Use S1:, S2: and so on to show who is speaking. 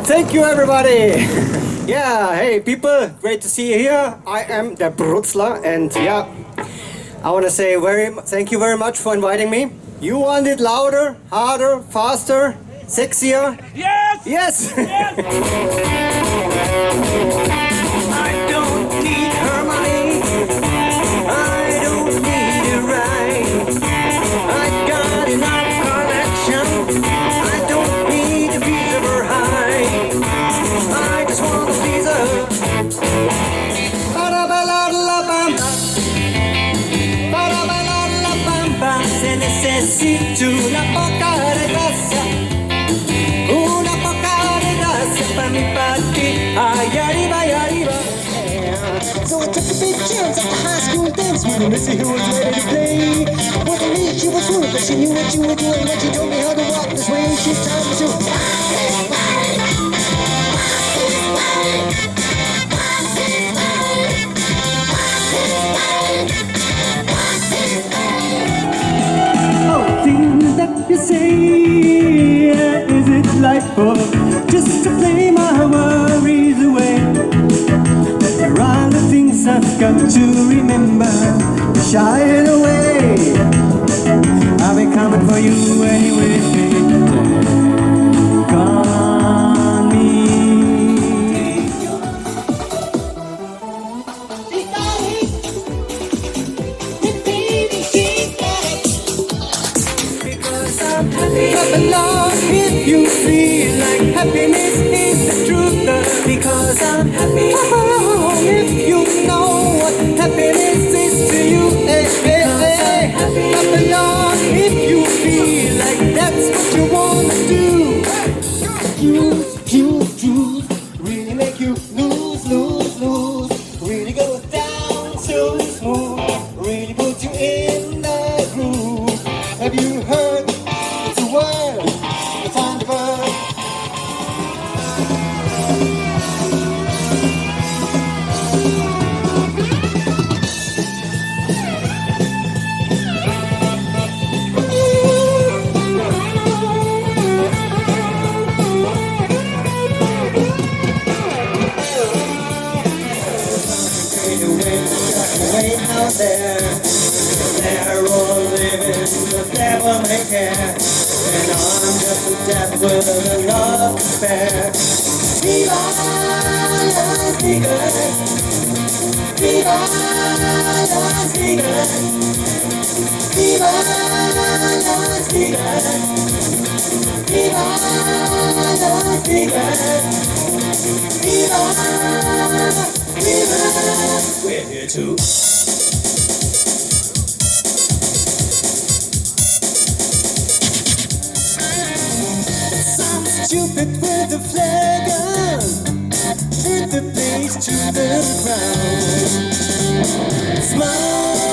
S1: Thank you, everybody. Yeah, hey people, great to see you here. I am the Bruzzler, and yeah, I want to say thank you very much for inviting me. You want it louder, harder, faster, sexier?
S2: Yes!
S1: Yes!
S2: Yes!
S1: I don't need her money. I don't need a ride. I got enough connection. I don't need a piece of her high. I just want to please her. Se necesito una poca de gracia. Una poca de gracia para mi party. Ay, arriba, ay, arriba.
S3: So I took a big chance at the high school dance with a missy who was ready to play. Wasn't me, she was rude, but she knew what you were doing. And she told me how to walk this way. She's time to
S1: Oh, things that you say, is it life or just to play my worries away? There are the things I've got to remember, shying away. I'll be coming for you anyway. Call me. Because I'm happy. Clap along if you feel like happiness is the truth. Because I'm happy. Oh, if you know what happiness is to you. Hey, hey, hey. Clap along if you feel like that's what you wanna do. Choose, really make you lose. Really go down so smooth. Really put you in the groove. Have you heard? It's a word. It's on the verb. Way out there, they're all living the devil may care, and I'm just a death with a love to spare. Viva las Vegas, viva las Vegas, viva las Vegas, viva las Vegas, viva. We're here to some stupid with a flag on, put the place to the ground. Smile.